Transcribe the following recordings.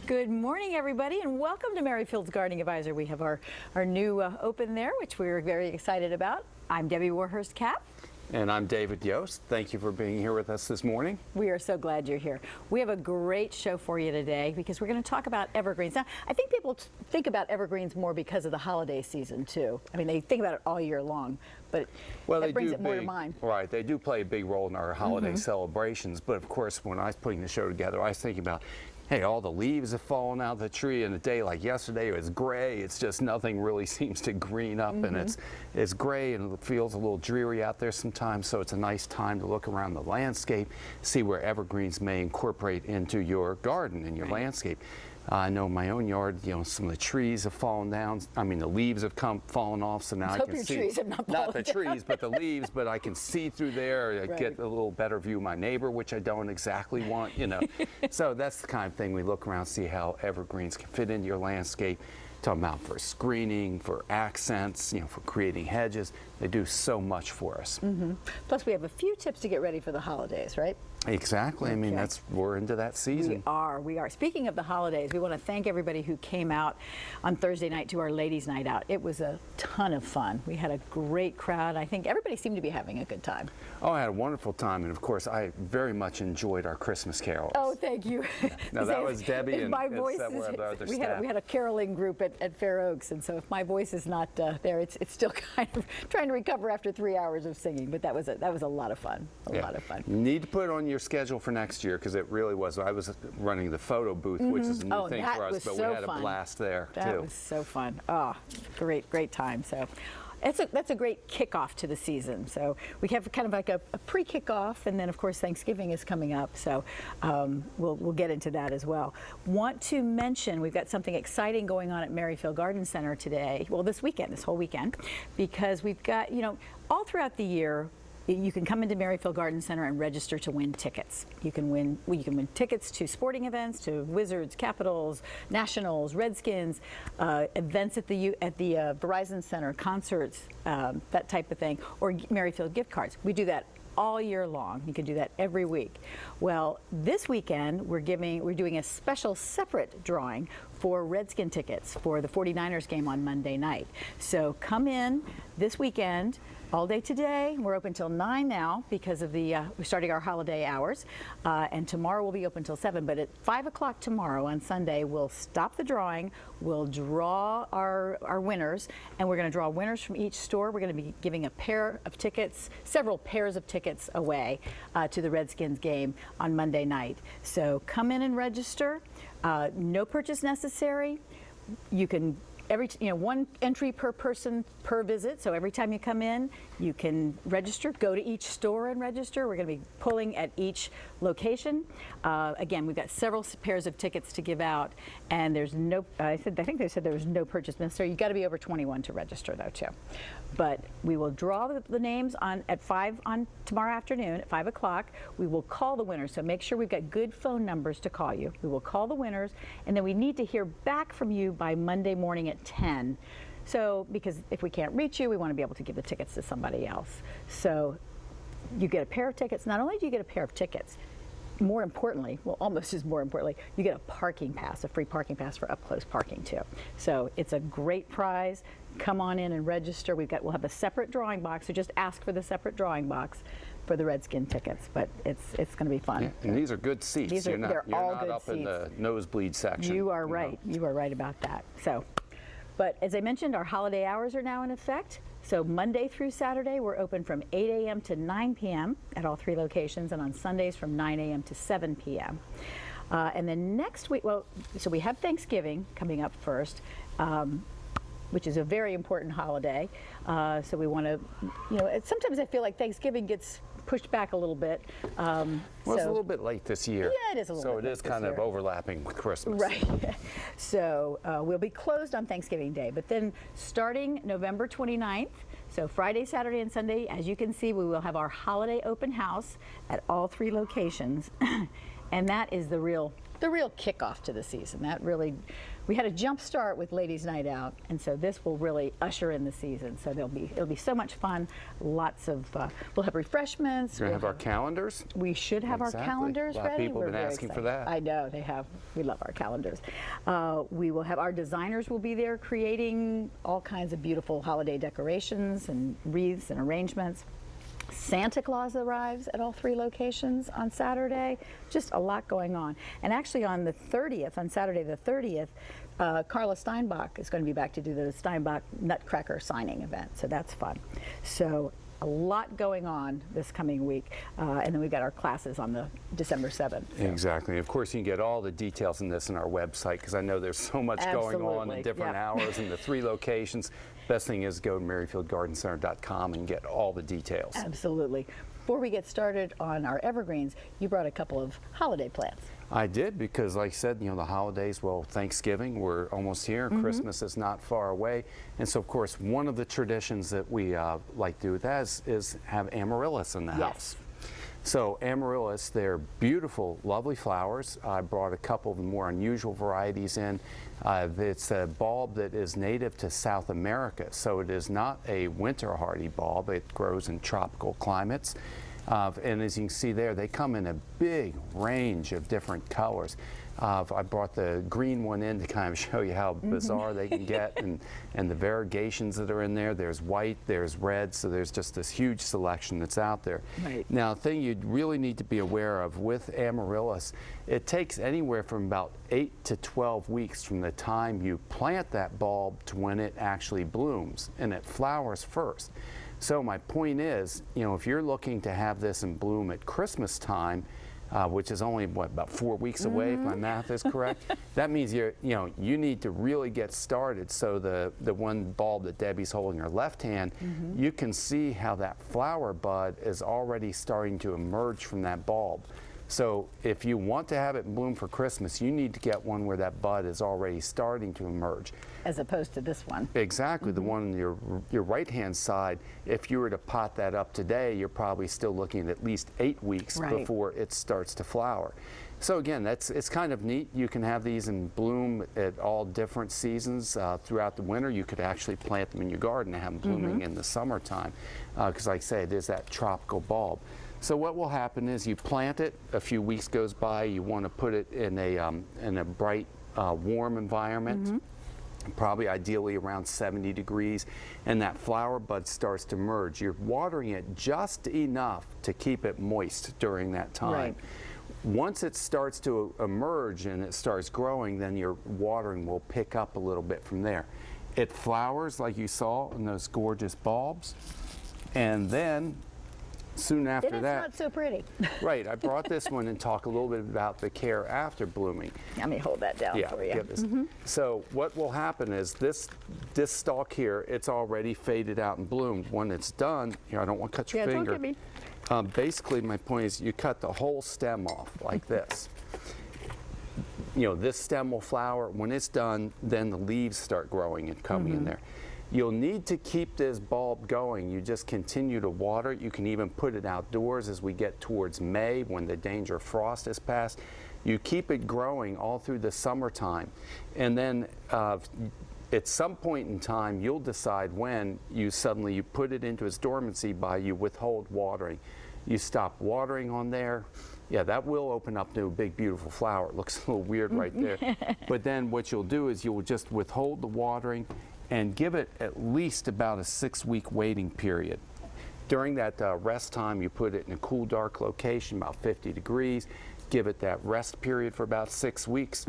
Good morning, everybody, and welcome to Merrifield's Gardening Advisor. We have our new open there, which we're very excited about. I'm Debbie Warhurst-Kapp. And I'm David Yost. Thank you for being here with us this morning. We are so glad you're here. We have a great show for you today because we're going to talk about evergreens. Now, I think people think about evergreens more because of the holiday season, too. I mean, they think about it all year long, but that brings it more to mind. Right, they do play a big role in our holiday celebrations, but of course, when I was putting the show together, I was thinking about, hey, all the leaves have fallen out of the tree, and a day like yesterday it was gray. It's just nothing really seems to green up, and it's gray and it feels a little dreary out there sometimes, so it's a nice time to look around the landscape, see where evergreens may incorporate into your garden and your landscape. I know in my own yard, you know, some of the trees have fallen down. I mean, the leaves have fallen off, so now I can see. Trees have not the trees, but the leaves. But I can see through there. I get a little better view of my neighbor, which I don't exactly want, you know. So that's the kind of thing we look around, see how evergreens can fit into your landscape. Talking about for screening, for accents, you know, for creating hedges. They do so much for us. Plus, we have a few tips to get ready for the holidays, right? Exactly. I mean, we're into that season. We are. Speaking of the holidays, we want to thank everybody who came out on Thursday night to our Ladies' Night Out. It was a ton of fun. We had a great crowd. I think everybody seemed to be having a good time. Oh, I had a wonderful time, and of course, I very much enjoyed our Christmas carols. Oh, thank you. Now that was Debbie and my voice several of the other we staff. had a caroling group at Fair Oaks, and so if my voice is not there, it's still kind of trying to recover after 3 hours of singing. But that was a lot of fun. A lot of fun. You need to put it on your schedule for next year because it really was. I was running the photo booth, which is a new thing for us, but we had a blast there too. That was so fun. Oh, great time. So. That's a great kickoff to the season. So we have kind of like a pre-kickoff, and then of course Thanksgiving is coming up. So we'll get into that as well. Want to mention we've got something exciting going on at Merrifield Garden Center today. Well, this whole weekend, because we've got, you know, all throughout the year. You can come into Merrifield Garden Center and register to win tickets. You can win tickets to sporting events, to Wizards, Capitals, Nationals, Redskins, events at the Verizon Center, concerts, that type of thing, or Merrifield gift cards. We do that all year long. You can do that every week. Well, this weekend we're doing a special separate drawing for Redskin tickets for the 49ers game on Monday night. So come in this weekend. All day today. We're open till 9 now because of we're starting our holiday hours, and tomorrow we'll be open till 7. But at 5 o'clock tomorrow on Sunday, we'll stop the drawing. We'll draw our winners, and we're going to draw winners from each store. We're going to be giving a pair of tickets, several pairs of tickets away to the Redskins game on Monday night. So come in and register. No purchase necessary. You can. One entry per person per visit. So every time you come in, you can register. Go to each store and register. We're going to be pulling at each location. Again, we've got several pairs of tickets to give out, and there's no. I think they said there was no purchase necessary. You got to be over 21 to register, though, too. But we will draw the names at 5 on tomorrow afternoon at 5 o'clock. We will call the winners. So make sure we've got good phone numbers to call you. We will call the winners, and then we need to hear back from you by Monday morning at 10. So, because if we can't reach you, we want to be able to give the tickets to somebody else. So you get a pair of tickets. Not only do you get a pair of tickets, more importantly, well, almost as more importantly, you get a parking pass, a free parking pass for up-close parking too. So it's a great prize. Come on in and register. We'll have a separate drawing box, so just ask for the separate drawing box for the Redskin tickets, but it's going to be fun. Yeah, and these are good seats. They're all good up seats. In the nosebleed section. You are right. You are right about that. So, but as I mentioned, our holiday hours are now in effect. So Monday through Saturday, we're open from 8 a.m. to 9 p.m. at all 3 locations, and on Sundays from 9 a.m. to 7 p.m. And then next week, so we have Thanksgiving coming up first, which is a very important holiday. So we want to, sometimes I feel like Thanksgiving gets pushed back a little bit. Well, it's a little bit late this year. Yeah, it is a little bit late. So it is kind of overlapping with Christmas. Right. So we'll be closed on Thanksgiving Day, but then starting November 29th, so Friday, Saturday, and Sunday, as you can see, we will have our holiday open house at all 3 locations. And that is the real the real kickoff to the season. That really, we had a jump start with Ladies' Night Out, and so this will really usher in the season. So it'll be so much fun. Lots of we'll have refreshments. We're gonna have our calendars. We should have our calendars ready. A lot of people have been asking for that. I know they have. We love our calendars. We will have our designers will be there creating all kinds of beautiful holiday decorations and wreaths and arrangements. Santa Claus arrives at all 3 locations on Saturday. Just a lot going on. And actually on the 30th, on Saturday the 30th, Carla Steinbach is going to be back to do the Steinbach Nutcracker signing event. So that's fun. So a lot going on this coming week. And then we've got our classes on the December 7th. So. Exactly. Of course, you can get all the details in this on our website, because I know there's so much going on in different hours in the 3 locations. Best thing is go to merrifieldgardencenter.com and get all the details. Absolutely. Before we get started on our evergreens, you brought a couple of holiday plants. I did, because like I said, you know, the holidays, well, Thanksgiving, we're almost here. Christmas is not far away. And so, of course, one of the traditions that we like to do with that is have amaryllis in the house. So amaryllis, they're beautiful, lovely flowers. I brought a couple of the more unusual varieties in. It's a bulb that is native to South America, so it is not a winter hardy bulb. It grows in tropical climates. And as you can see there, they come in a big range of different colors. I brought the green one in to kind of show you how bizarre they can get, and the variegations that are in there. There's white, there's red, so there's just this huge selection that's out there. Right. Now, the thing you really need to be aware of with amaryllis, it takes anywhere from about 8 to 12 weeks from the time you plant that bulb to when it actually blooms, and it flowers first. So my point is, you know, if you're looking to have this in bloom at Christmas time, which is only what, about 4 weeks away, if my math is correct, that means you need to really get started. So the one bulb that Debbie's holding in her left hand, you can see how that flower bud is already starting to emerge from that bulb. So if you want to have it bloom for Christmas, you need to get one where that bud is already starting to emerge. As opposed to this one. Exactly. The one on your right-hand side, if you were to pot that up today, you're probably still looking at least 8 weeks before it starts to flower. So again, it's kind of neat. You can have these in bloom at all different seasons throughout the winter. You could actually plant them in your garden and have them blooming in the summertime, because like I say, it is that tropical bulb. So what will happen is you plant it, a few weeks goes by, you want to put it in a bright, warm environment, probably ideally around 70 degrees, and that flower bud starts to emerge. You're watering it just enough to keep it moist during that time. Right. Once it starts to emerge and it starts growing, then your watering will pick up a little bit from there. It flowers like you saw in those gorgeous bulbs, and then soon after that, it's not so pretty. Right, I brought this one and talk a little bit about the care after blooming. Let me hold that down for you. Get this. So what will happen is this stalk here, it's already faded out and bloomed. When it's done, here, I don't want to cut your finger. Don't get me. Basically, my point is you cut the whole stem off like this. You know, this stem will flower. When it's done, then the leaves start growing and coming in there. You'll need to keep this bulb going. You just continue to water it. You can even put it outdoors as we get towards May, when the danger of frost is past. You keep it growing all through the summertime. And then at some point in time, you'll decide when you put it into its dormancy by you withhold watering. You stop watering on there. Yeah, that will open up to a big, beautiful flower. It looks a little weird right there. But then what you'll do is you'll just withhold the watering and give it at least about a 6-week waiting period. During that rest time, you put it in a cool, dark location, about 50 degrees. Give it that rest period for about 6 weeks.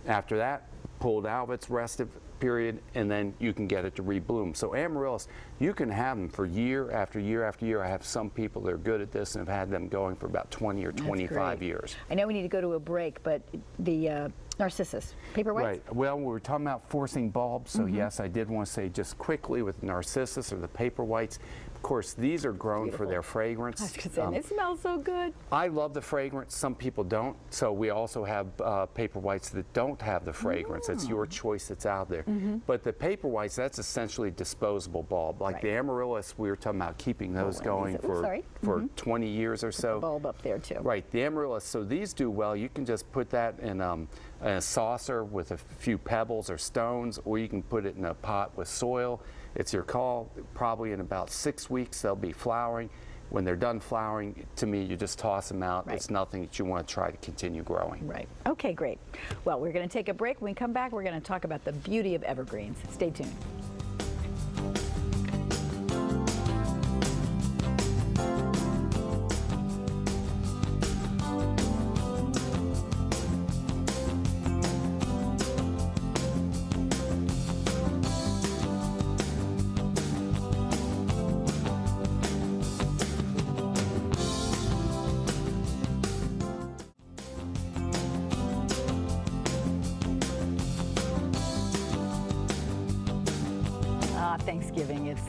After that, pull it out of its rest period, and then you can get it to rebloom. So amaryllis, you can have them for year after year after year. I have some people that are good at this and have had them going for about 20 or 25 years. I know we need to go to a break, but the narcissus, paper whites? Right. Well, we were talking about forcing bulbs, so yes, I did want to say just quickly with narcissus or the paper whites, of course, these are grown for their fragrance. I was going to say, and it smells so good. I love the fragrance. Some people don't. So we also have paper whites that don't have the fragrance. It's your choice that's out there. project. But the paper whites, that's essentially disposable bulb. Like the amaryllis, we were talking about keeping those going for 20 years or so. Bulb up there too. Right, the amaryllis. So these do well. You can just put that in a saucer with a few pebbles or stones, or you can put it in a pot with soil. It's your call. Probably in about 6 weeks they'll be flowering. When they're done flowering, to me, you just toss them out. It's nothing that you want to try to continue growing. Right. Okay, great. Well, we're going to take a break. When we come back, we're going to talk about the beauty of evergreens. Stay tuned. Thanksgiving. It's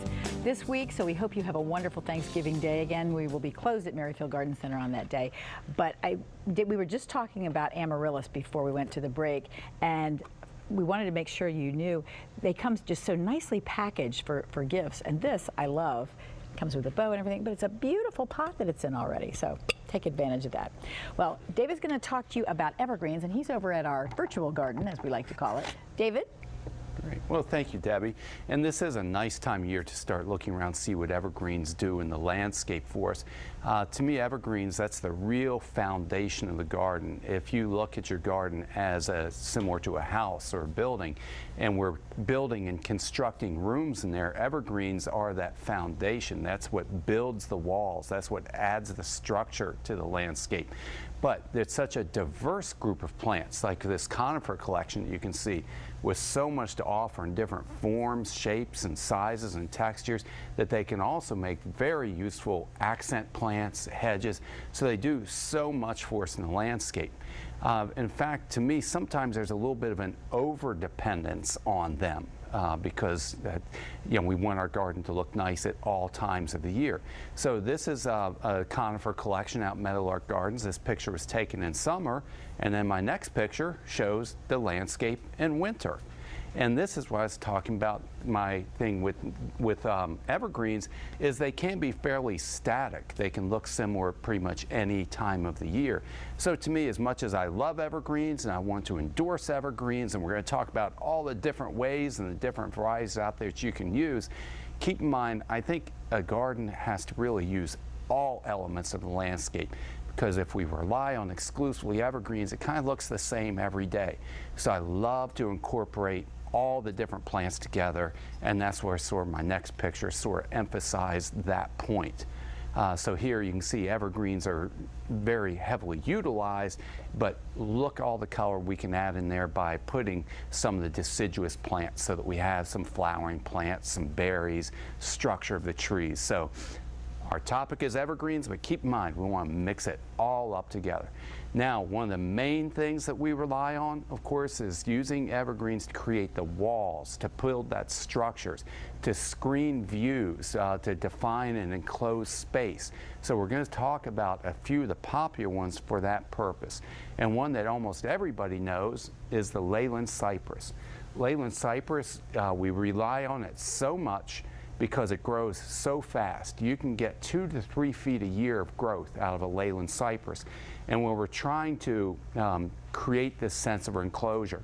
this week, so we hope you have a wonderful Thanksgiving Day. Again, we will be closed at Merrifield Garden Center on that day. But we were just talking about amaryllis before we went to the break, and we wanted to make sure you knew they come just so nicely packaged for gifts. And this I love. It comes with a bow and everything, but it's a beautiful pot that it's in already. So take advantage of that. Well, David's going to talk to you about evergreens, and he's over at our virtual garden, as we like to call it. David? Great. Well, thank you, Debbie. And this is a nice time of year to start looking around, see what evergreens do in the landscape for us. To me, evergreens, that's the real foundation of the garden. If you look at your garden as similar to a house or a building, and we're building and constructing rooms in there, evergreens are that foundation. That's what builds the walls. That's what adds the structure to the landscape. But it's such a diverse group of plants, like this conifer collection that you can see, with so much to offer in different forms, shapes, and sizes and textures, that they can also make very useful accent plants, hedges. So they do so much for us in the landscape. In fact, to me, sometimes there's a little bit of an over-dependence on them. Because we want our garden to look nice at all times of the year. So this is a conifer collection out in Meadowlark Gardens. This picture was taken in summer, and then my next picture shows the landscape in winter. And this is what I was talking about. My thing with evergreens is they can be fairly static. They can look similar pretty much any time of the year. So to me, as much as I love evergreens and I want to endorse evergreens, and we're going to talk about all the different ways and the different varieties out there that you can use, keep in mind, I think a garden has to really use all elements of the landscape. Because if we rely on exclusively evergreens, it kind of looks the same every day. So I love to incorporate all the different plants together, and that's where sort of my next picture sort of emphasized that point. So here you can see evergreens are very heavily utilized, but look all the color we can add in there by putting some of the deciduous plants so that we have some flowering plants, some berries, structure of the trees. So our topic is evergreens, but keep in mind, we want to mix it all up together. Now, one of the main things that we rely on, of course, is using evergreens to create the walls, to build that structures, to screen views, to define and enclose space. So we're going to talk about a few of the popular ones for that purpose. And one that almost everybody knows is the Leyland cypress. Leyland cypress, we rely on it so much because it grows so fast. You can get 2 to 3 feet a year of growth out of a Leyland cypress. And when we're trying to create this sense of enclosure,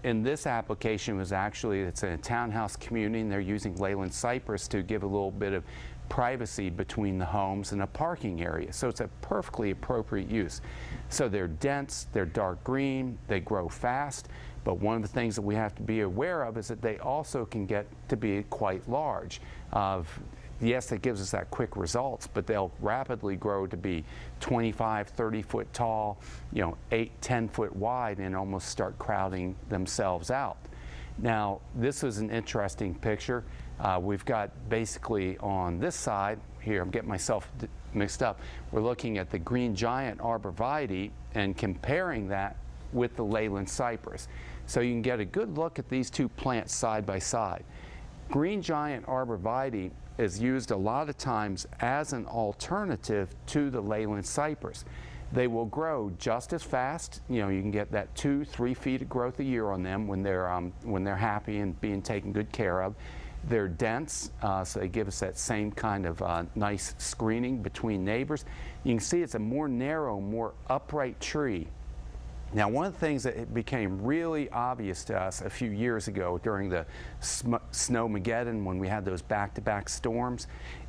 in this application was actually, it's in a townhouse community, and they're using Leyland cypress to give a little bit of privacy between the homes and a parking area. So it's a perfectly appropriate use. So they're dense, they're dark green, they grow fast. But one of the things that we have to be aware of is that they also can get to be quite large. Yes, it gives us that quick results, but they'll rapidly grow to be 25, 30 foot tall, 8, 10 foot wide, and almost start crowding themselves out. Now, this is an interesting picture. We've got basically on this side, here, I'm getting myself mixed up, we're looking at the green giant Arborvitae and comparing that with the Leyland cypress. So you can get a good look at these two plants side by side. Green giant Arborvitae is used a lot of times as an alternative to the Leyland cypress. They will grow just as fast. You know, you can get that 2-3 feet of growth a year on them when they're happy and being taken good care of. They're dense, so they give us that same kind of nice screening between neighbors. You can see it's a more narrow, more upright tree. Now, one of the things that became really obvious to us a few years ago during the Snowmageddon, when we had those back-to-back storms,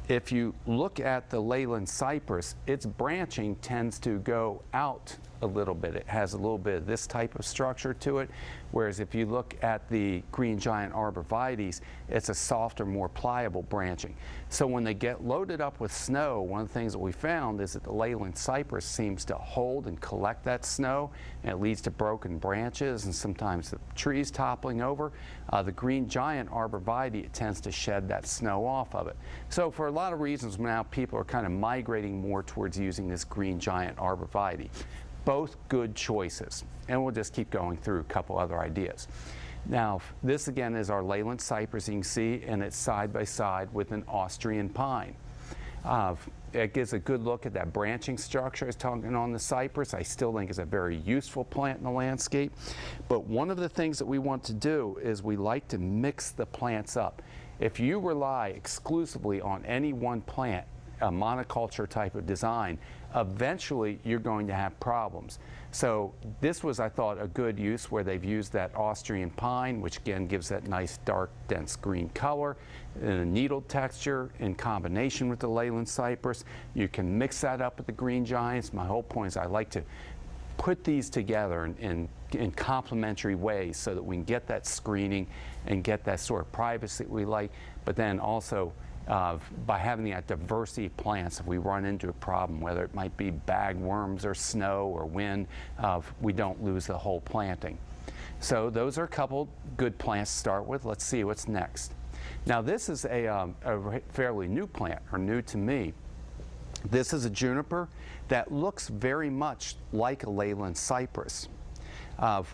if you look at the Leyland cypress, its branching tends to go out a little bit. It has a little bit of this type of structure to it, whereas if you look at the green giant arborvitaes, it's a softer, more pliable branching. So when they get loaded up with snow, one of the things that we found is that the Leyland cypress seems to hold and collect that snow, and it leads to broken branches and sometimes the trees toppling over. The green giant arborvitae, it tends to shed that snow off of it. So for a lot of reasons now, people are kind of migrating more towards using this green giant arborvitae. Both good choices, and we'll just keep going through a couple other ideas. Now, this again is our Leyland cypress, you can see, and it's side by side with an Austrian pine. It gives a good look at that branching structure I was talking on the cypress. I still think it's a very useful plant in the landscape. But one of the things that we want to do is we like to mix the plants up. If you rely exclusively on any one plant, a monoculture type of design, eventually you're going to have problems. So this was, I thought, a good use where they've used that Austrian pine, which again gives that nice dark, dense green color and a needled texture in combination with the Leyland cypress. You can mix that up with the green giants. My whole point is I like to put these together in complementary ways so that we can get that screening and get that sort of privacy we like, but then also by having that diversity of plants, if we run into a problem, whether it might be bagworms or snow or wind, we don't lose the whole planting. So those are a couple good plants to start with. Let's see what's next. Now this is a fairly new plant, or new to me. This is a juniper that looks very much like a Leyland cypress.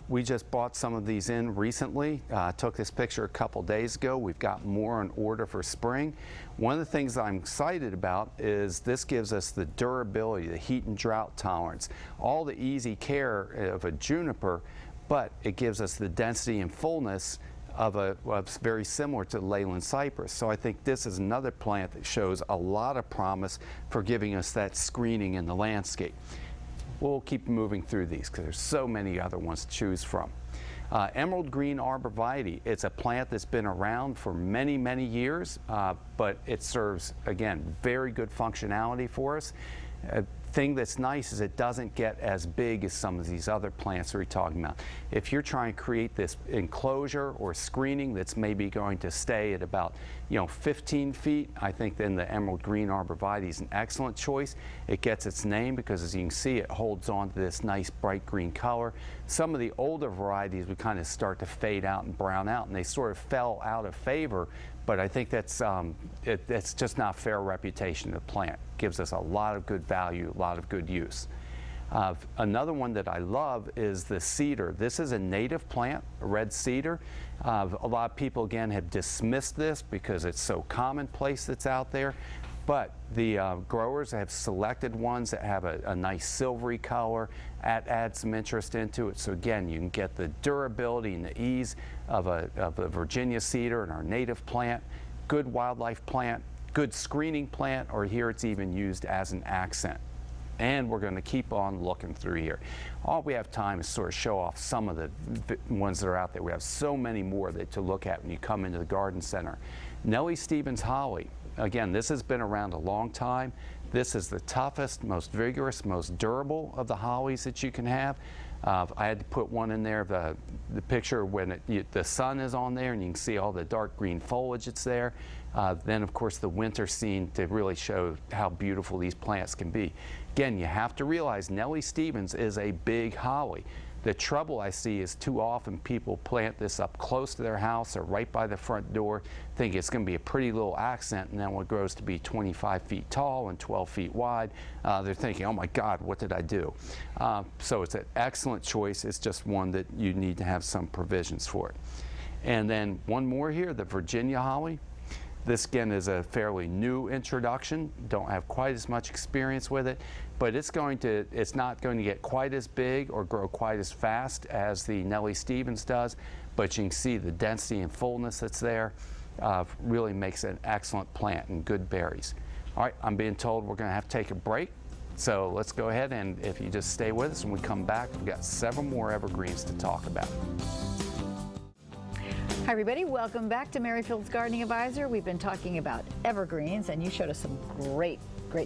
We just bought some of these in recently. Took this picture a couple days ago. We've got more on order for spring. One of the things I'm excited about is this gives us the durability, the heat and drought tolerance, all the easy care of a juniper, but it gives us the density and fullness of very similar to the Leyland cypress. So I think this is another plant that shows a lot of promise for giving us that screening in the landscape. We'll keep moving through these because there's so many other ones to choose from. Emerald green arborvitae, it's a plant that's been around for many, many years, but it serves, again, very good functionality for us. Thing that's nice is it doesn't get as big as some of these other plants that we're talking about. If you're trying to create this enclosure or screening that's maybe going to stay at about 15 feet, I think then the emerald green arborvitae is an excellent choice. It gets its name because, as you can see, it holds on to this nice bright green color. Some of the older varieties would kind of start to fade out and brown out, and they sort of fell out of favor. But I think that's just not a fair reputation of the plant. Gives us a lot of good value, a lot of good use. Another one that I love is the cedar. This is a native plant, a red cedar. A lot of people, again, have dismissed this because it's so commonplace that's out there. But the growers have selected ones that have a nice silvery color, add some interest into it. So again, you can get the durability and the ease of a Virginia cedar and our native plant, good wildlife plant, good screening plant, or here it's even used as an accent. And we're going to keep on looking through here. All we have time is sort of show off some of the ones that are out there. We have so many more to look at when you come into the garden center. Nellie Stevens holly. Again, this has been around a long time. This is the toughest, most vigorous, most durable of the hollies that you can have. I had to put one in there, the picture when the sun is on there and you can see all the dark green foliage that's there. Then, of course, the winter scene to really show how beautiful these plants can be. Again, you have to realize Nellie Stevens is a big holly. The trouble I see is too often people plant this up close to their house or right by the front door, think it's going to be a pretty little accent, and then when it grows to be 25 feet tall and 12 feet wide, they're thinking, oh my God, what did I do? So it's an excellent choice. It's just one that you need to have some provisions for it. And then one more here, the Virginia holly. This again is a fairly new introduction. Don't have quite as much experience with it, but it's not going to get quite as big or grow quite as fast as the Nellie Stevens does, but you can see the density and fullness that's there really makes it an excellent plant and good berries. All right, I'm being told we're going to have to take a break, so let's go ahead, and if you just stay with us when we come back, we've got several more evergreens to talk about. Hi everybody, welcome back to Merrifield's Gardening Advisor. We've been talking about evergreens, and you showed us some great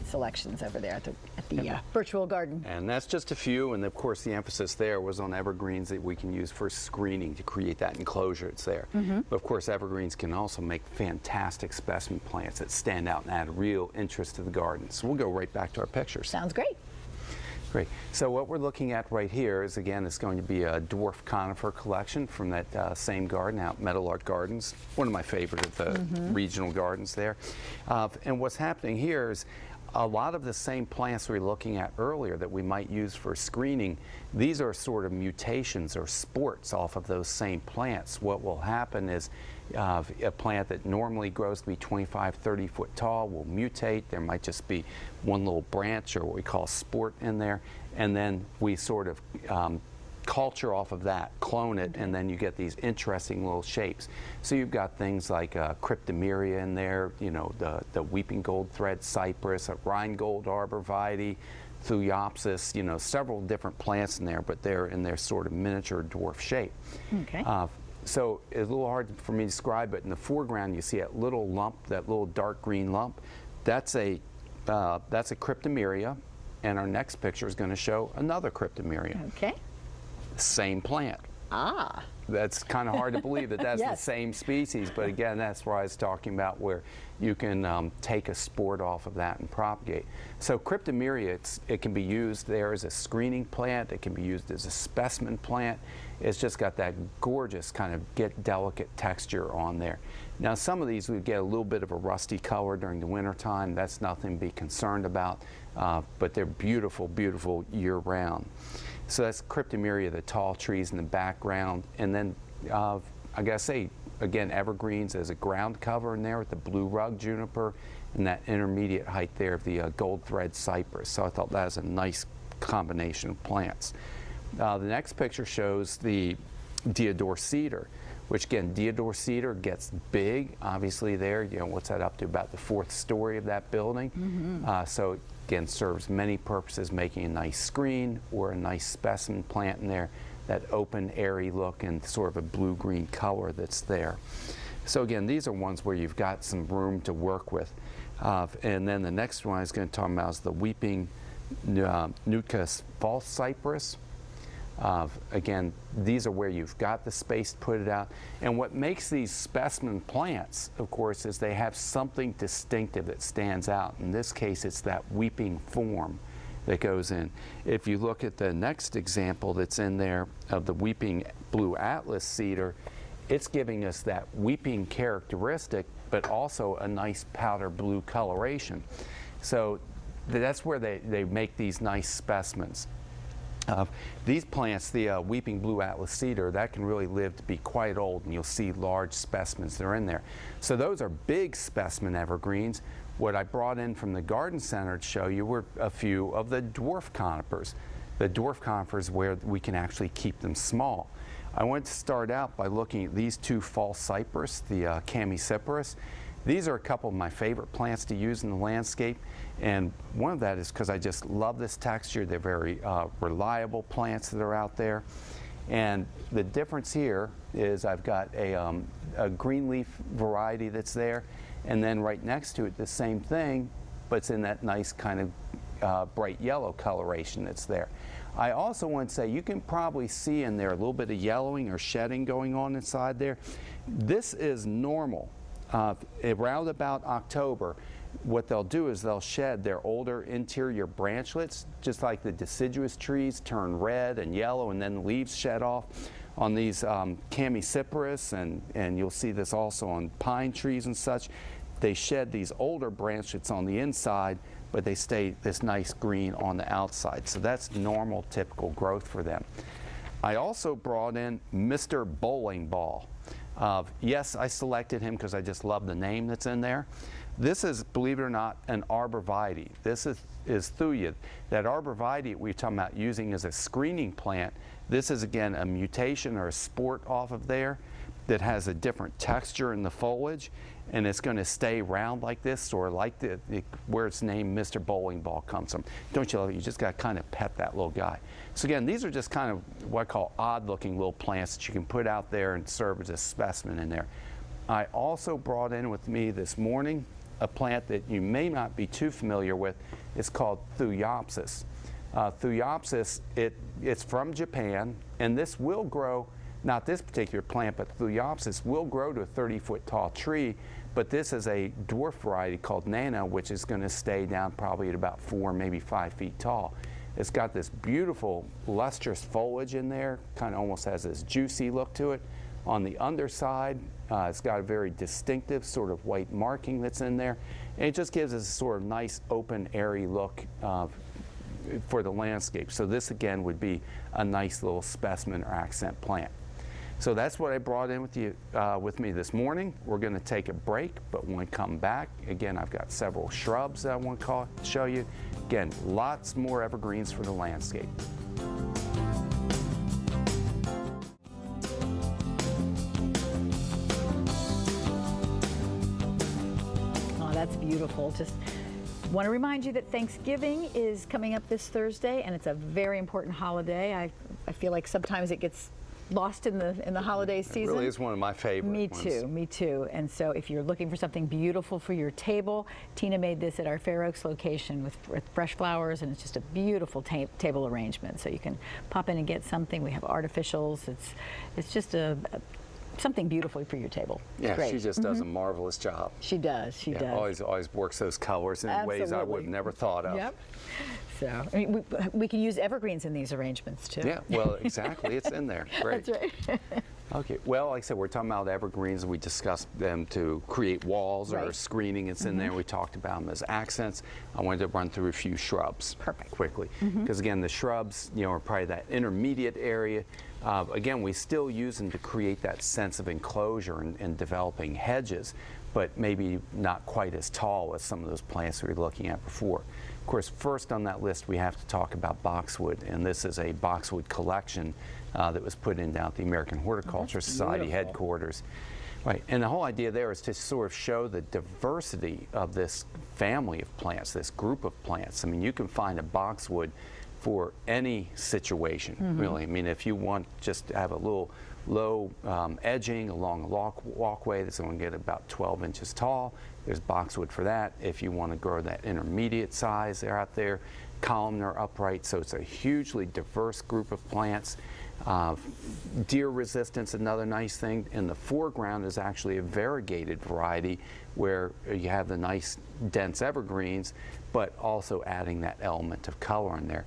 selections over there at the virtual garden. And that's just a few, and of course the emphasis there was on evergreens that we can use for screening to create that enclosure that's there. But of course evergreens can also make fantastic specimen plants that stand out and add real interest to the garden. So we'll go right back to our pictures. Sounds great. Great. So what we're looking at right here is, again, it's going to be a dwarf conifer collection from that same garden out, Meadowlark Gardens, one of my favorite of the regional gardens there. And what's happening here is a lot of the same plants we were looking at earlier that we might use for screening, these are sort of mutations or sports off of those same plants. What will happen is a plant that normally grows to be 25, 30 foot tall will mutate. There might just be one little branch or what we call sport in there, and then we sort of culture off of that, clone it, and then you get these interesting little shapes. So you've got things like cryptomeria in there, you know, the weeping gold thread cypress, a Rheingold arborvitae, Thuliopsis, you know, several different plants in there, but they're in their sort of miniature dwarf shape. Okay. So it's a little hard for me to describe, but in the foreground you see that little lump, that little dark green lump. That's a cryptomeria, and our next picture is going to show another cryptomeria. Okay. Same plant. Ah. That's kind of hard to believe that that's Yes. the same species, but again, that's why I was talking about where you can take a sport off of that and propagate. So cryptomeria, it can be used there as a screening plant, it can be used as a specimen plant. It's just got that gorgeous kind of delicate texture on there. Now some of these would get a little bit of a rusty color during the winter time. That's nothing to be concerned about, but they're beautiful, beautiful year-round. So that's cryptomeria, the tall trees in the background. And then I gotta say, again, evergreens as a ground cover in there with the blue rug juniper and that intermediate height there of the gold thread cypress. So I thought that was a nice combination of plants. The next picture shows the deodar cedar, which again, deodar cedar gets big, obviously there, you know, what's that up to, about the 4th story of that building. So again, serves many purposes, making a nice screen or a nice specimen plant in there, that open, airy look and sort of a blue-green color that's there. So again, these are ones where you've got some room to work with. And then the next one I was going to talk about is the weeping Nootka Falsecypress. Again, these are where you've got the space to put it out. And what makes these specimen plants, of course, is they have something distinctive that stands out. In this case, it's that weeping form that goes in. If you look at the next example that's in there of the weeping blue atlas cedar, it's giving us that weeping characteristic, but also a nice powder blue coloration. So that's where they make these nice specimens. These plants, the weeping blue atlas cedar, that can really live to be quite old, and you'll see large specimens that are in there. So those are big specimen evergreens. What I brought in from the garden center to show you were a few of the dwarf conifers. The dwarf conifers where we can actually keep them small. I wanted to start out by looking at these two Falsecypress, the Cypress. These are a couple of my favorite plants to use in the landscape, and one of that is because I just love this texture. They're very reliable plants that are out there. And the difference here is I've got a green leaf variety that's there, and then right next to it the same thing, but it's in that nice kind of bright yellow coloration that's there. I also want to say you can probably see in there a little bit of yellowing or shedding going on inside there. This is normal. Around about October, what they'll do is they'll shed their older interior branchlets, just like the deciduous trees turn red and yellow and then the leaves shed off. On these Cypress, and you'll see this also on pine trees and such, they shed these older branchlets on the inside, but they stay this nice green on the outside. So that's normal, typical growth for them. I also brought in Mr. Bowling Ball. Yes, I selected him because I just love the name that's in there. This is, believe it or not, an Arborvitae. This is Thuya. That Arborvitae we're talking about using as a screening plant, this is again a mutation or a sport off of there that has a different texture in the foliage, and it's going to stay round like this, or like where its name Mr. Bowling Ball comes from. Don't you love it? You just got to kind of pet that little guy. So again, these are just kind of what I call odd-looking little plants that you can put out there and serve as a specimen in there. I also brought in with me this morning a plant that you may not be too familiar with. It's called Thuiopsis. Thuiopsis, it's from Japan, and this will grow, not this particular plant, but Thuiopsis will grow to a 30-foot tall tree, but this is a dwarf variety called Nano, which is going to stay down probably at about 4, maybe 5 feet tall. It's got this beautiful lustrous foliage in there, kind of almost has this juicy look to it. On the underside, it's got a very distinctive sort of white marking that's in there, and it just gives us a sort of nice, open, airy look for the landscape. So this again would be a nice little specimen or accent plant. So that's what I brought in with me this morning. We're going to take a break, but when we come back, again, I've got several shrubs that I want to show you. Again, lots more evergreens for the landscape. Oh, that's beautiful. Just want to remind you that Thanksgiving is coming up this Thursday, and it's a very important holiday. I feel like sometimes it gets lost in the holiday season. It really is one of my favorite ones. Me too. And so if you're looking for something beautiful for your table, Tina made this at our Fair Oaks location with fresh flowers, and it's just a beautiful table arrangement. So you can pop in and get something. We have artificials. It's just something beautiful for your table. Yeah, great. She just does a marvelous job. She does. She does. Always works those colors in ways I would have never thought of. Yep. So I mean, we can use evergreens in these arrangements too. Yeah, well, exactly. It's in there. Great. That's right. Okay. Well, like I said, we're talking about evergreens. We discussed them to create walls or Right. screening. It's in there. We talked about them as accents. I wanted to run through a few shrubs quickly. Because again, the shrubs, are probably that intermediate area. Again, we still use them to create that sense of enclosure and developing hedges, but maybe not quite as tall as some of those plants we were looking at before. Of course, first on that list, we have to talk about boxwood, and this is a boxwood collection that was put in down at the American Horticulture Society headquarters. Right, and the whole idea there is to sort of show the diversity of this family of plants, this group of plants. I mean, you can find a boxwood for any situation, really. I mean, if you want just to have a little low edging along a walkway that's going to get about 12 inches tall, there's boxwood for that. If you want to grow that intermediate size, they're out there, columnar, upright. So it's a hugely diverse group of plants. Deer resistance, another nice thing. In the foreground is actually a variegated variety where you have the nice dense evergreens, but also adding that element of color in there.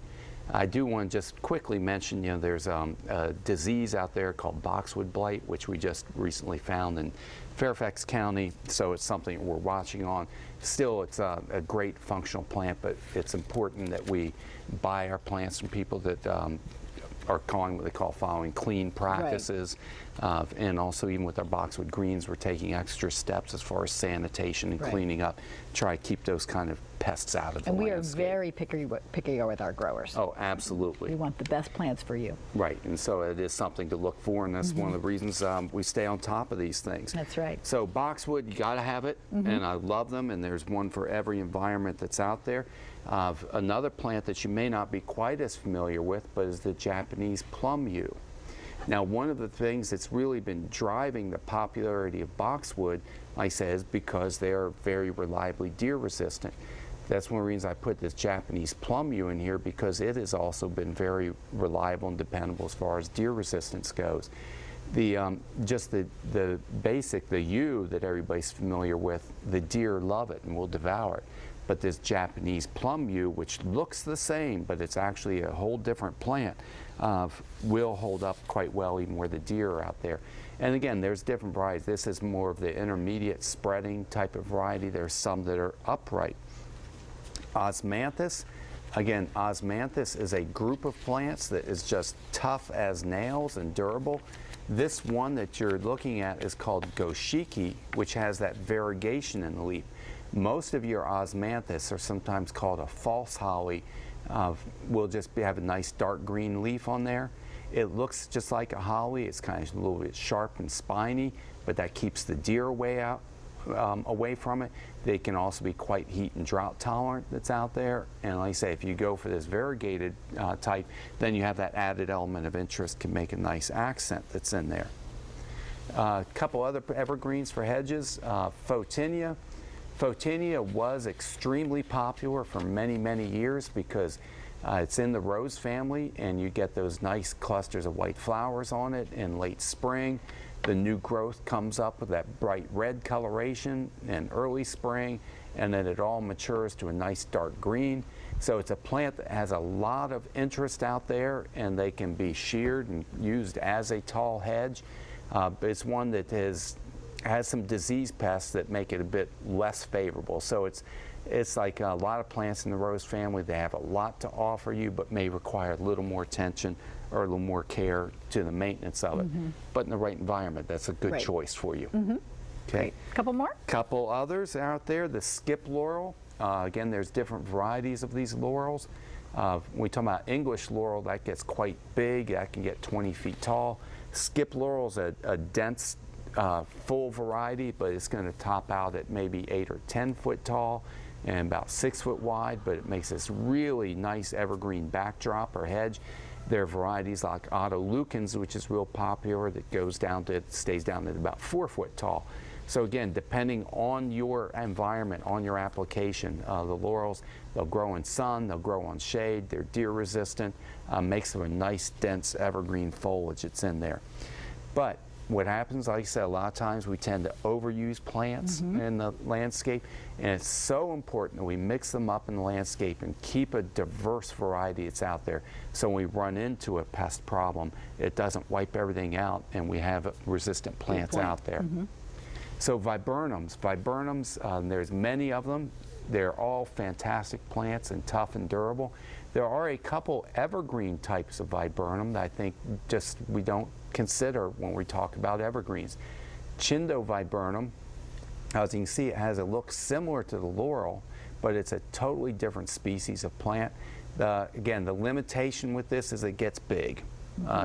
I do want to just quickly mention, there's a disease out there called boxwood blight, which we just recently found in Fairfax County, so it's something we're watching on. Still, it's a great functional plant, but it's important that we buy our plants from people that are calling what they call following clean practices. Right. And also even with our boxwood greens, we're taking extra steps as far as sanitation and cleaning up, try to keep those kind of pests out of the landscape. And we are very picky with our growers. Oh, absolutely. We want the best plants for you. Right, and so it is something to look for, and that's one of the reasons we stay on top of these things. That's right. So boxwood, you got to have it, and I love them, and there's one for every environment that's out there. Another plant that you may not be quite as familiar with, but is the Japanese plum yew. Now, one of the things that's really been driving the popularity of boxwood, I say, is because they are very reliably deer resistant. That's one of the reasons I put this Japanese plum yew in here, because it has also been very reliable and dependable as far as deer resistance goes. Just the basic, the yew that everybody's familiar with, the deer love it and will devour it. But this Japanese plum yew, which looks the same, but it's actually a whole different plant, will hold up quite well even where the deer are out there. And again, there's different varieties. This is more of the intermediate spreading type of variety. There's some that are upright. Osmanthus, again, Osmanthus is a group of plants that is just tough as nails and durable. This one that you're looking at is called Goshiki, which has that variegation in the leaf. Most of your osmanthus are sometimes called a false holly. Will just have a nice dark green leaf on there. It looks just like a holly. It's kind of a little bit sharp and spiny, but that keeps the deer away from it. They can also be quite heat and drought tolerant that's out there. And like I say, if you go for this variegated type, then you have that added element of interest, can make a nice accent that's in there. A couple other evergreens for hedges. Photinia. Photinia was extremely popular for many, many years because it's in the rose family, and you get those nice clusters of white flowers on it in late spring. The new growth comes up with that bright red coloration in early spring, and then it all matures to a nice dark green. So it's a plant that has a lot of interest out there, and they can be sheared and used as a tall hedge. But it's one that has some disease pests that make it a bit less favorable. So it's like a lot of plants in the rose family. They have a lot to offer you, but may require a little more attention or a little more care to the maintenance of it. But in the right environment, that's a good choice for you. Okay. Couple more? Couple others out there. The skip laurel. Again, there's different varieties of these laurels. When we talk about English laurel, that gets quite big. That can get 20 feet tall. Skip laurel is a dense, full variety, but it's going to top out at maybe 8 or 10 foot tall and about 6 foot wide, but it makes this really nice evergreen backdrop or hedge. There are varieties like Otto Lukens, which is real popular, that goes down to, stays down at about 4 foot tall. So again, depending on your environment, on your application, the laurels, they'll grow in sun, they'll grow on shade, they're deer resistant, makes them a nice dense evergreen foliage that's in there. But what happens, like I said, a lot of times we tend to overuse plants in the landscape, and it's so important that we mix them up in the landscape and keep a diverse variety that's out there, so when we run into a pest problem, it doesn't wipe everything out and we have resistant plants out there. So viburnums, there's many of them. They're all fantastic plants and tough and durable. There are a couple evergreen types of viburnum that I think just we don't consider when we talk about evergreens. Chindo viburnum, as you can see, it has a look similar to the laurel, but it's a totally different species of plant. Again, the limitation with this is it gets big.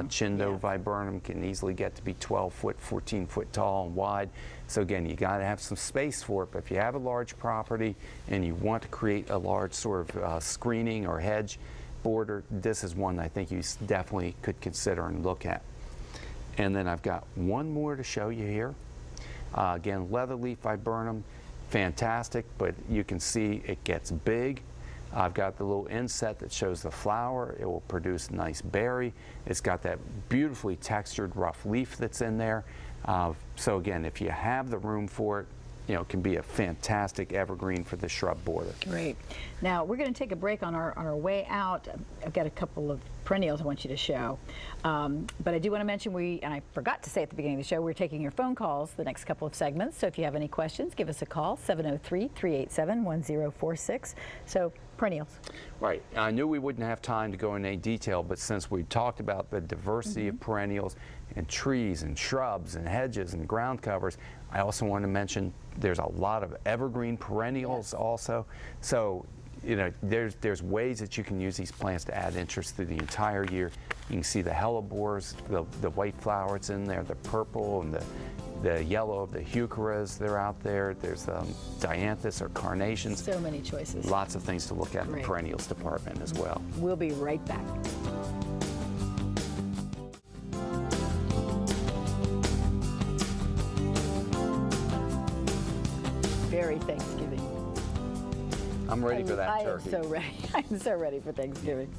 Chindo viburnum can easily get to be 12 foot, 14 foot tall and wide. So again, you got to have some space for it. But if you have a large property and you want to create a large sort of screening or hedge border, this is one I think you definitely could consider and look at. And then I've got one more to show you here. Again, Leatherleaf Viburnum, fantastic, but you can see it gets big. I've got the little inset that shows the flower. It will produce a nice berry. It's got that beautifully textured rough leaf that's in there. So again, if you have the room for it, you know, it can be a fantastic evergreen for the shrub border. Great. Now we're going to take a break on our way out. I've got a couple of perennials I want you to show. But I do want to mention and I forgot to say at the beginning of the show, we're taking your phone calls the next couple of segments. So if you have any questions, give us a call, 703-387-1046. So perennials. Right. I knew we wouldn't have time to go into any detail, but since we talked about the diversity of perennials and trees and shrubs and hedges and ground covers, I also want to mention there's a lot of evergreen perennials also. So, you know, there's ways that you can use these plants to add interest through the entire year. You can see the hellebores, the white flowers in there, the purple and the yellow of the heucheras, they're out there. There's dianthus or carnations. So many choices. Lots of things to look at in the perennials department as well. We'll be right back. Very Thanksgiving. I'm ready for that turkey. I am so ready. I'm so ready for Thanksgiving.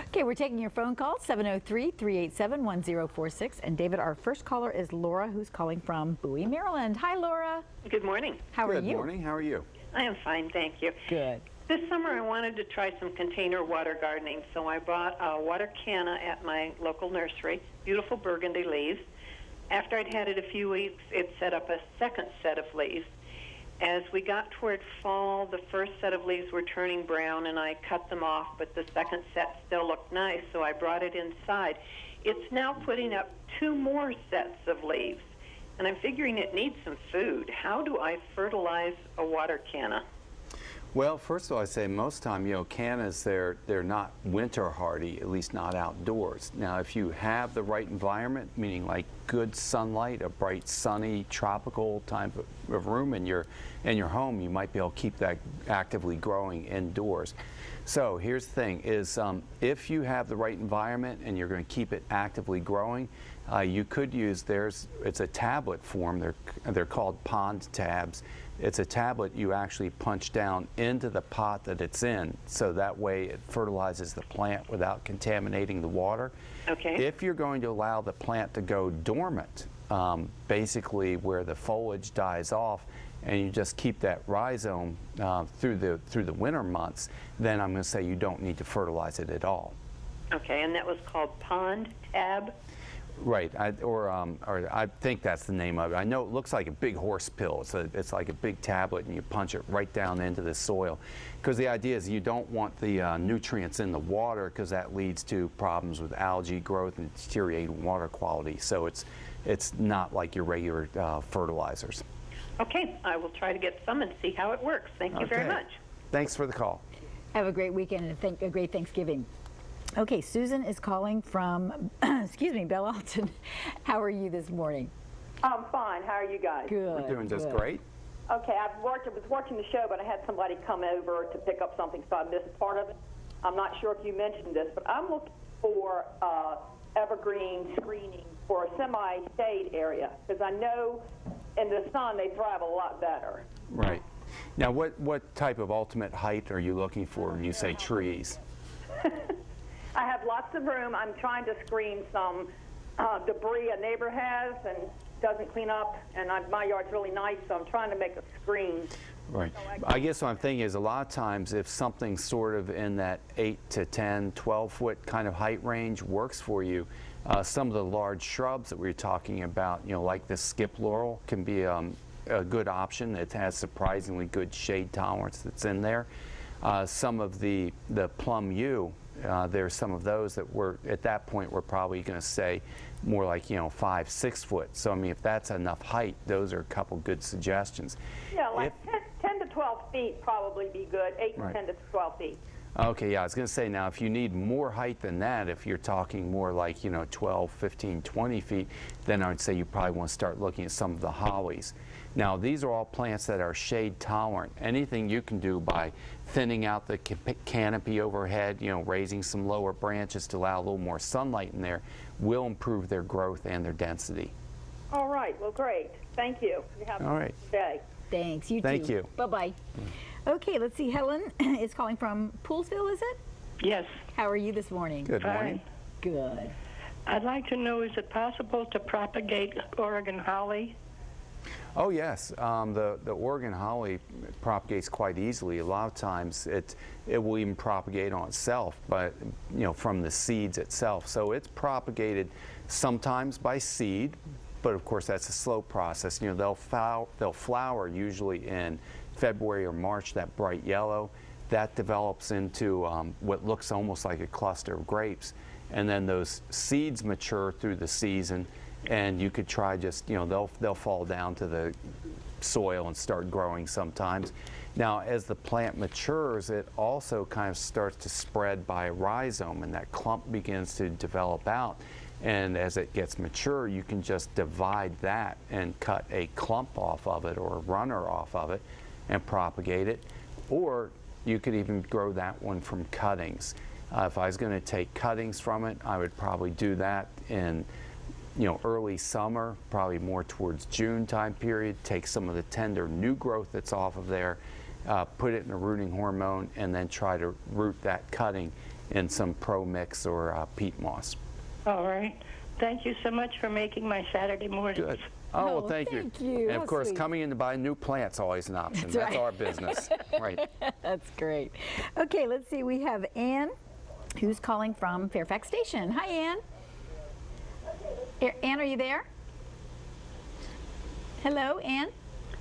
Okay, we're taking your phone call, 703-387-1046. And David, our first caller is Laura, who's calling from Bowie, Maryland. Hi, Laura. Good morning. How are you? Good morning. How are you? I am fine, thank you. Good. This summer I wanted to try some container water gardening, so I bought a water canna at my local nursery, beautiful burgundy leaves. After I'd had it a few weeks, it set up a second set of leaves. As we got toward fall, the first set of leaves were turning brown, and I cut them off, but the second set still looked nice, so I brought it inside. it's now putting up 2 more sets of leaves. And I'm figuring it needs some food. How do I fertilize a water canna? Well, first of all, I say most time, cannas, they're not winter hardy, at least not outdoors. Now, if you have the right environment, meaning like good sunlight, a bright, sunny, tropical type of room in your home, you might be able to keep that actively growing indoors. So here's the thing, is if you have the right environment and you're going to keep it actively growing, you could use it's a tablet form, they're called pond tabs. It's a tablet you actually punch down into the pot that it's in, so that way it fertilizes the plant without contaminating the water. Okay. If you're going to allow the plant to go dormant, basically where the foliage dies off, and you just keep that rhizome through the winter months, then I'm going to say you don't need to fertilize it at all. Okay, and that was called pond tab? Right, or I think that's the name of it. I know it looks like a big horse pill. It's like a big tablet, and you punch it right down into the soil. Because the idea is you don't want the nutrients in the water, because that leads to problems with algae growth and deteriorating water quality. So it's not like your regular fertilizers. Okay, I will try to get some and see how it works. Thank you very much. Thanks for the call. Have a great weekend and a great Thanksgiving. Okay, Susan is calling from, excuse me, Belle Alton. How are you this morning? I'm fine. How are you guys? Good. We're doing just good. great. Okay, I was watching the show, but I had somebody come over to pick up something, so I missed part of it. I'm not sure if you mentioned this, but I'm looking for evergreen screening for a semi-shade area, because I know in the sun they thrive a lot better. Right. Now, what type of ultimate height are you looking for when you say trees? I have lots of room. I'm trying to screen some debris a neighbor has and doesn't clean up, and my yard's really nice, so I'm trying to make a screen. Right. I guess what I'm thinking is a lot of times if something sort of in that 8 to 10, 12-foot kind of height range works for you, some of the large shrubs that we were talking about, like the skip laurel, can be a good option. It has surprisingly good shade tolerance that's in there. Some of the plum yew, there's some of those that at that point we're probably going to say more like 5, 6 foot. So I mean, if that's enough height, those are a couple good suggestions. Yeah, like 10 to 12 feet probably be good. 8 to 10 to 12 feet. Okay, yeah, I was going to say, now if you need more height than that, if you're talking more like 12, 15, 20 feet, then I would say you probably want to start looking at some of the hollies. Now, these are all plants that are shade tolerant. Anything you can do by thinning out the canopy overhead, raising some lower branches to allow a little more sunlight in there, will improve their growth and their density. All right, well, great. Thank you. You have all right. a good day. Thanks. You too. Thank you. Bye-bye. Okay, let's see. Helen is calling from Poolsville, is it? Yes. How are you this morning? Good morning. Good. I'd like to know, is it possible to propagate Oregon holly? Oh yes, the Oregon holly propagates quite easily. A lot of times it will even propagate on itself, but from the seeds itself. So it's propagated sometimes by seed, but of course that's a slow process. They'll flower usually in February or March, that bright yellow. That develops into what looks almost like a cluster of grapes, and then those seeds mature through the season. And you could try just, they'll fall down to the soil and start growing sometimes. Now, as the plant matures, it also kind of starts to spread by a rhizome, and that clump begins to develop out. And as it gets mature, you can just divide that and cut a clump off of it or a runner off of it and propagate it. Or you could even grow that one from cuttings. If I was going to take cuttings from it, I would probably do that in early summer, probably more towards June time period. Take some of the tender new growth that's off of there, put it in a rooting hormone, and then try to root that cutting in some Pro Mix or peat moss. All right. Thank you so much for making my Saturday morning. Good. Oh, well, thank you. And How of course, sweet. coming in to buy new plants always an option. That's That's right. our business. Right. That's great. Okay, let's see. We have Ann, who's calling from Fairfax Station. Hi, Ann. Ann, are you there? Hello, Ann.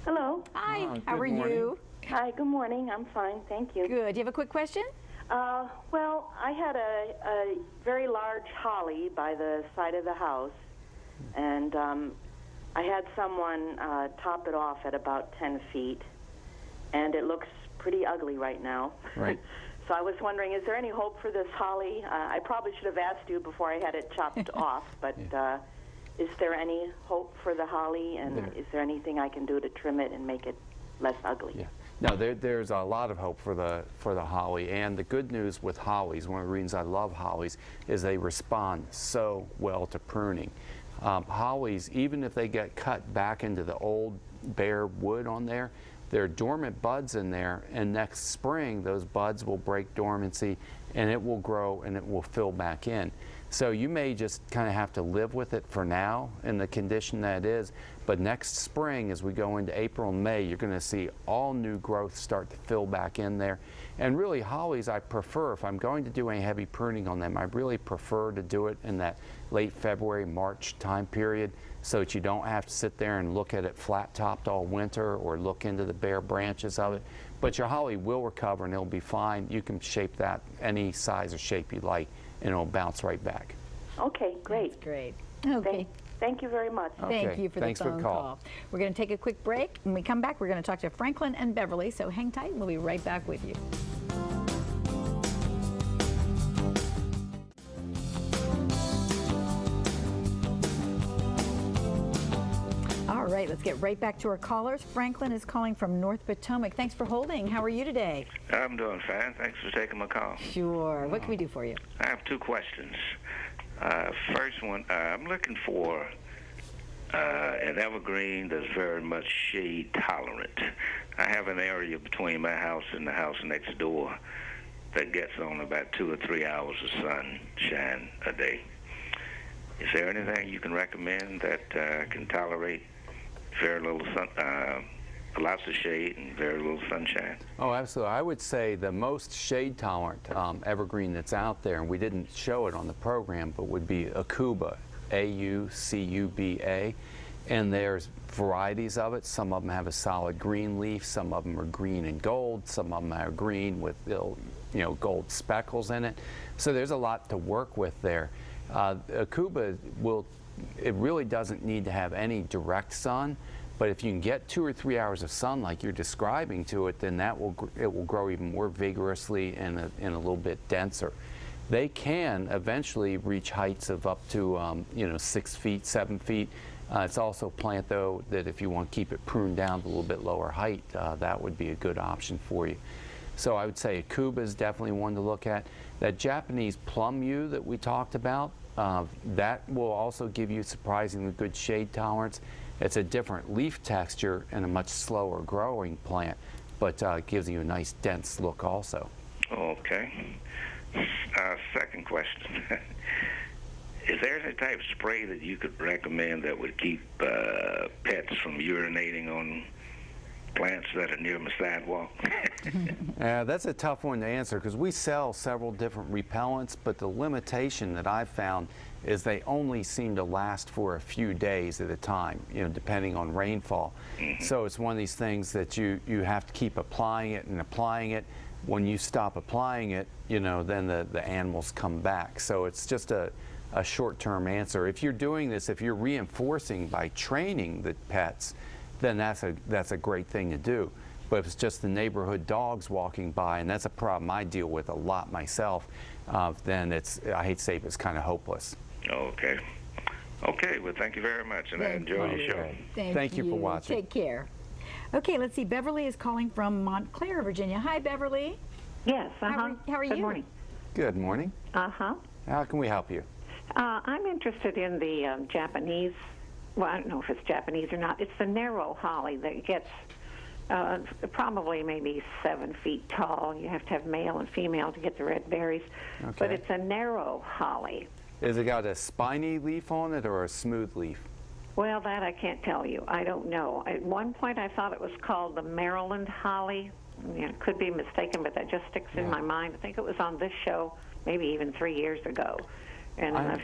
Hello. Hi. Oh, How good are morning. you? Hi, good morning. I'm fine, thank you. Good. Do you have a quick question? Well, I had a very large holly by the side of the house, and I had someone top it off at about 10 feet, and it looks pretty ugly right now. Right. So I was wondering, is there any hope for this holly? I probably should have asked you before I had it chopped off, but is there any hope for the holly, and is there anything I can do to trim it and make it less ugly? Yeah. No, there's a lot of hope for the holly, and the good news with hollies, one of the reasons I love hollies, is they respond so well to pruning. Hollies, even if they get cut back into the old bare wood on there, there are dormant buds in there, and next spring those buds will break dormancy and it will grow and it will fill back in. So you may just kind of have to live with it for now in the condition that it is, but next spring as we go into April and May, you're going to see all new growth start to fill back in there. And really hollies I prefer, if I'm going to do any heavy pruning on them, I really prefer to do it in that late February, March time period, so that you don't have to sit there and look at it flat-topped all winter or look into the bare branches of it. But your holly will recover and it'll be fine. You can shape that any size or shape you like and it'll bounce right back. Okay, great. That's great. Okay. Thank you very much. Okay. Thank you for Thanks the phone call. We're going to take a quick break. When we come back, we're going to talk to Franklin and Beverly, so hang tight. We'll be right back with you. All right, let's get right back to our callers. Franklin is calling from North Potomac. Thanks for holding. How are you today? I'm doing fine. Thanks for taking my call. Sure. What can we do for you? I have two questions. First one, I'm looking for an evergreen that's very much shade tolerant. I have an area between my house and the house next door that gets on about 2 or 3 hours of sunshine a day. Is there anything you can recommend that can tolerate very little sun, lots of shade and very little sunshine? Oh, absolutely. I would say the most shade tolerant evergreen that's out there, and we didn't show it on the program, but would be Aucuba, A-U-C-U-B-A. And there's varieties of it. Some of them have a solid green leaf. Some of them are green and gold. Some of them are green with gold speckles in it. So there's a lot to work with there. Aucuba it really doesn't need to have any direct sun, but if you can get 2 or 3 hours of sun like you're describing to it, then it will grow even more vigorously and a little bit denser. They can eventually reach heights of up to 6 feet, 7 feet. It's also a plant though that if you want to keep it pruned down to a little bit lower height, that would be a good option for you. So I would say Aucuba is definitely one to look at. That Japanese plum yew that we talked about, that will also give you surprisingly good shade tolerance. It's a different leaf texture and a much slower growing plant, but gives you a nice dense look also. Okay. Second question. Is there any type of spray that you could recommend that would keep pets from urinating on plants that are near my sidewalk? That's a tough one to answer because we sell several different repellents, but the limitation that I've found is they only seem to last for a few days at a time, depending on rainfall. So it's one of these things that you have to keep applying it and applying it. When you stop applying it, then the animals come back. So it's just a short-term answer. If you're doing this, if you're reinforcing by training the pets, then that's a great thing to do. But if it's just the neighborhood dogs walking by, and that's a problem I deal with a lot myself, then I hate to say it, it's kind of hopeless. Okay. Okay, well, thank you very much, and I enjoy your show. Thank you for watching. Take care. Okay, let's see. Beverly is calling from Montclair, Virginia. Hi, Beverly. Yes, How are you? Good morning. Good morning. Uh-huh. How can we help you? I'm interested in the Japanese, well, I don't know if it's Japanese or not. It's the narrow holly that gets probably maybe 7 feet tall. You have to have male and female to get the red berries. Okay. But it's a narrow holly. Has it got a spiny leaf on it or a smooth leaf? Well, that I can't tell you. I don't know. At one point I thought it was called the Maryland holly. Could be mistaken, but that just sticks in my mind. I think it was on this show maybe even 3 years ago. And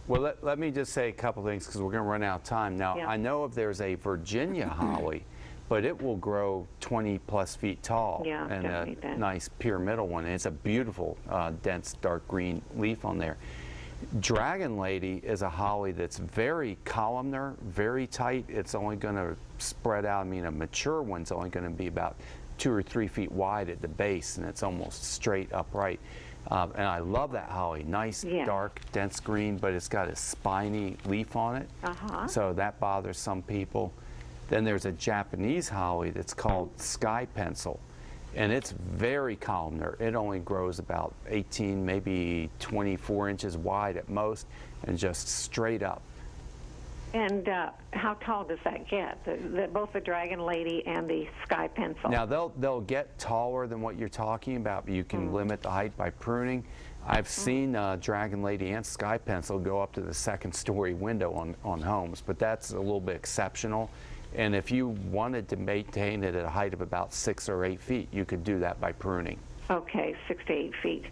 well, let me just say a couple things because we're going to run out of time. Now, I know if there's a Virginia holly, but it will grow 20+ feet tall. Yeah, and definitely a that. nice pyramidal one. And it's a beautiful, dense, dark green leaf on there. Dragon Lady is a holly that's very columnar, very tight. It's only going to spread out. I mean, a mature one's only going to be about 2 or 3 feet wide at the base, and it's almost straight upright. And I love that holly. Nice, dark, dense green, but it's got a spiny leaf on it. So that bothers some people. Then there's a Japanese holly that's called Sky Pencil. And it's very columnar. It only grows about 18, maybe 24 inches wide at most, and just straight up. And how tall does that get? Both the Dragon Lady and the Sky Pencil. Now they'll get taller than what you're talking about, but you can limit the height by pruning. I've seen Dragon Lady and Sky Pencil go up to the 2nd story window on homes, but that's a little bit exceptional. And if you wanted to maintain it at a height of about 6 or 8 feet, you could do that by pruning. Okay, 6 to 8 feet.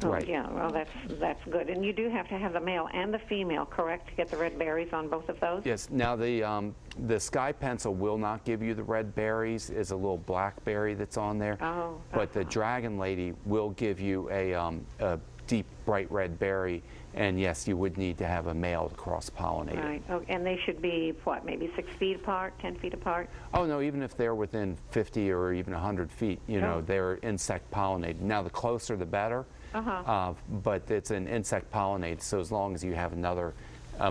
Oh, right. Yeah, well, that's good. And you do have to have the male and the female, correct, to get the red berries on both of those? Yes. Now the Sky Pencil will not give you the red berries. It's a little blackberry that's on there. Oh. But the Dragon Lady will give you a deep, bright red berry. And yes, you would need to have a male to cross-pollinate it. Right. Oh, and they should be, what, maybe 6 feet apart, 10 feet apart? Oh, no, even if they're within 50 or even 100 feet, you know, they're insect pollinated. Now, the closer the better, but it's an insect pollinated, so as long as you have another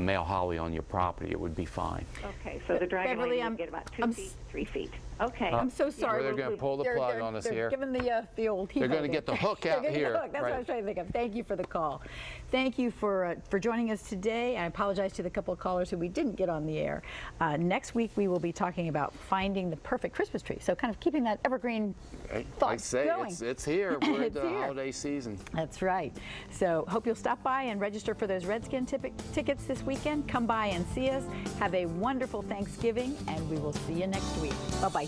male holly on your property, it would be fine. Okay, so the Dragon Beverly, Lady would get about 2 feet, 3 feet. Okay. I'm so sorry. They're going to pull the plug on us here. They're giving the old They're going to get the hook out here. That's what I was trying to think of. Thank you for the call. Thank you for joining us today. I apologize to the couple of callers who we didn't get on the air. Next week we will be talking about finding the perfect Christmas tree. So kind of keeping that evergreen thought I say going. it's here. We're It's at the here. holiday season. That's right. So hope you'll stop by and register for those Redskin tickets this weekend. Come by and see us. Have a wonderful Thanksgiving, and we will see you next week. Bye-bye.